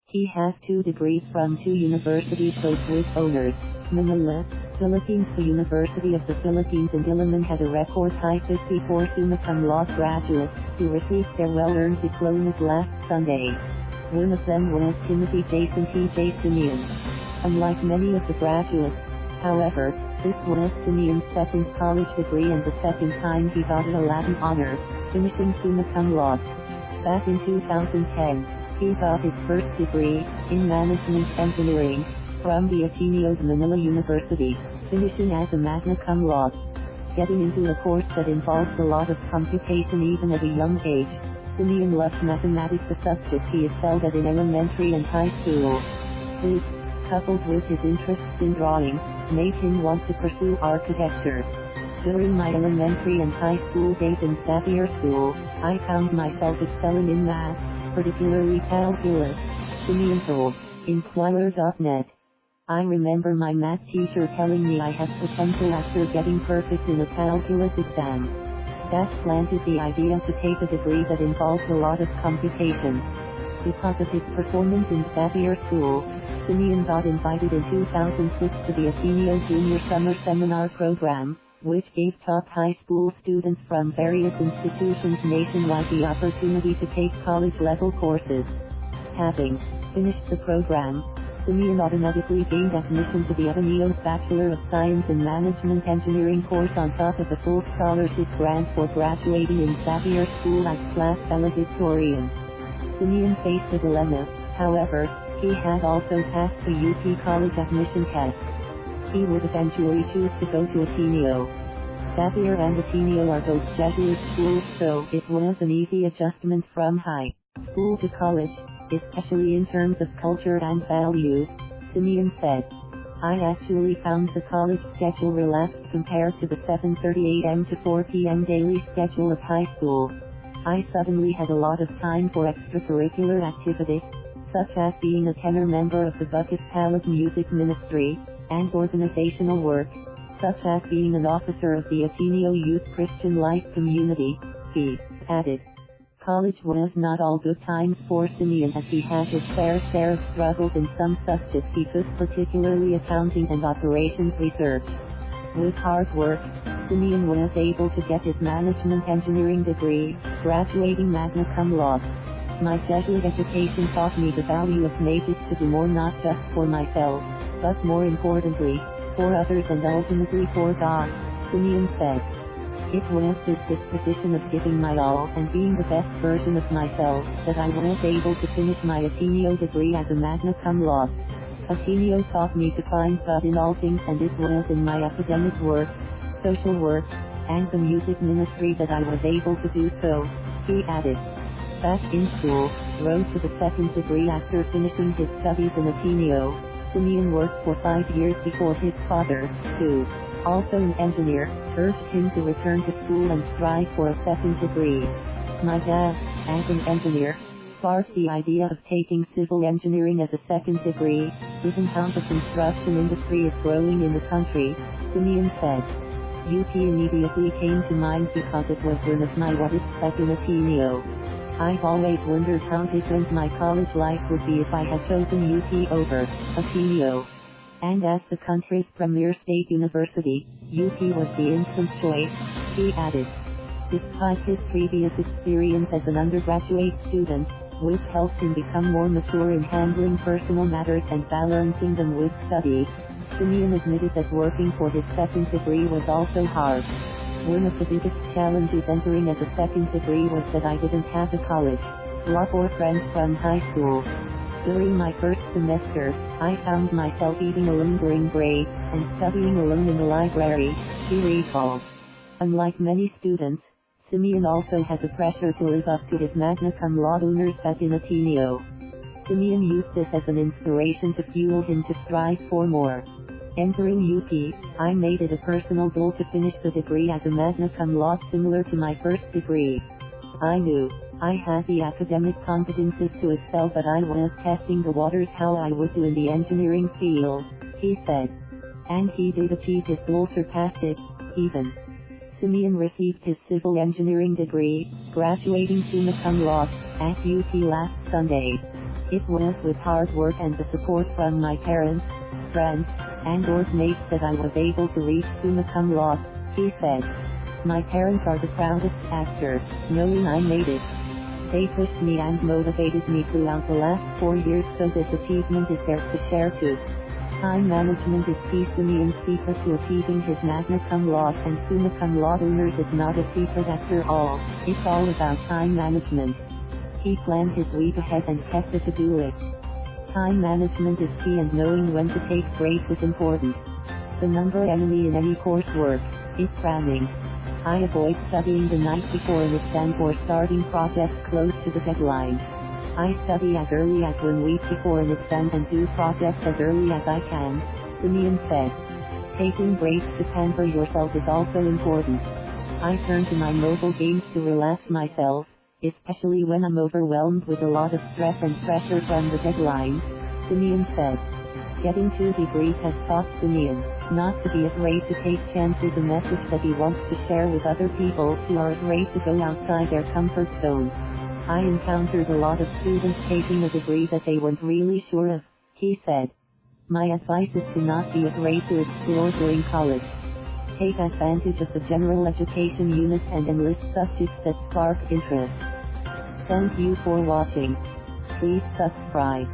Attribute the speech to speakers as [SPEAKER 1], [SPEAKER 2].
[SPEAKER 1] He has 2 degrees from 2 universities, both with honors. Manila, Philippines. The University of the Philippines in Diliman had a record high 54 summa cum laude graduates who received their well-earned diplomas last Sunday. One of them was Timothy Jason T.J. Simeon. Unlike many of the graduates, however, this was Simeon's second college degree and the second time he got a Latin honor, finishing summa cum laude. Back in 2010, he got his first degree, in management engineering, from the Ateneo de Manila University, finishing as a magna cum laude. Getting into a course that involves a lot of computation even at a young age, Simeon loves mathematics, a subject he excelled at in elementary and high school. This, coupled with his interests in drawing, made him want to pursue architecture. During my elementary and high school days in Xavier School, I found myself excelling in math, particularly calculus, Simeon told Inquirer.net. I remember my math teacher telling me I had potential after getting perfect in a calculus exam. That planted the idea to take a degree that involves a lot of computation. Because of his performance in Xavier School, Simeon got invited in 2006 to the Ateneo Junior Summer Seminar program, which gave top high school students from various institutions nationwide the opportunity to take college-level courses. Having finished the program, Simeon automatically gained admission to the Ateneo's Bachelor of Science in Management Engineering course on top of a full scholarship grant for graduating in Xavier School as valedictorian. Simeon faced a dilemma, however. He had also passed the UP college admission test. He would eventually choose to go to Ateneo. Xavier and Ateneo are both Jesuit schools, so it was an easy adjustment from high school to college, especially in terms of culture and values, Simeon said. I actually found the college schedule relaxed compared to the 7:30 a.m. to 4 p.m. daily schedule of high school. I suddenly had a lot of time for extracurricular activities, such as being a tenor member of the Bukas Palad Music Ministry, and organizational work, such as being an officer of the Ateneo Youth Christian Life Community, he added. College was not all good times for Simeon as he had his fair share of struggles in some subjects he took, particularly accounting and operations research. With hard work, Simeon was able to get his management engineering degree, graduating magna cum laude. My Jesuit education taught me the value of Magis to do more not just for myself, but more importantly, for others and ultimately for God, Simeon said. It was this disposition of giving my all and being the best version of myself that I was able to finish my Ateneo degree as a magna cum laude. Ateneo taught me to find God in all things, and it was in my academic work, social work, and the music ministry that I was able to do so, he added. Back in school, rose to the second degree after finishing his studies in Ateneo, Simeon worked for 5 years before his father, who, also an engineer, urged him to return to school and strive for a second degree. My dad, as an engineer, sparked the idea of taking civil engineering as a second degree, given how the construction industry is growing in the country, Simeon said. UP immediately came to mind because it was one of my what ifs back in Ateneo. I've always wondered how different my college life would be if I had chosen UP over Ateneo. And as the country's premier state university, UP was the instant choice, he added. Despite his previous experience as an undergraduate student, which helped him become more mature in handling personal matters and balancing them with studies, Simeon admitted that working for his second degree was also hard. One of the biggest challenges entering as a second degree was that I didn't have a college, law or friends from high school. During my first semester, I found myself eating alone during break, and studying alone in the library, he recalled. Unlike many students, Simeon also has a pressure to live up to his magna cum laude honors back in Ateneo. Simeon used this as an inspiration to fuel him to strive for more. Entering UP, I made it a personal goal to finish the degree as a magna cum laude similar to my first degree. I knew I had the academic competences to excel, but I was testing the waters how I would do in the engineering field, he said. And he did achieve his goal, surpassed it, even. Simeon received his civil engineering degree, graduating summa cum laude, at UP last Sunday. It was with hard work and the support from my parents, friends, and mates that I was able to reach summa cum laude, he said. My parents are the proudest actors, knowing I made it. They pushed me and motivated me throughout the last 4 years, so this achievement is theirs to share too. Time management is key. Simeon's secret to achieving his magna cum laude and summa cum laude honors is not a secret after all. It's all about time management. He planned his week ahead and kept a to-do list. Time management is key, and knowing when to take breaks is important. The number enemy in any coursework is cramming. I avoid studying the night before an exam or starting projects close to the deadline. I study as early as 1 week before an exam and do projects as early as I can, Simeon said. Taking breaks to pamper yourself is also important. I turn to my mobile games to relax myself, especially when I'm overwhelmed with a lot of stress and pressure from the deadline, Simeon said. Getting 2 degrees has taught Simeon not to be afraid to take chances, a message that he wants to share with other people who are afraid to go outside their comfort zone. I encountered a lot of students taking a degree that they weren't really sure of, he said. My advice is to not be afraid to explore during college. Take advantage of the general education unit and enlist subjects that spark interest. Thank you for watching. Please subscribe.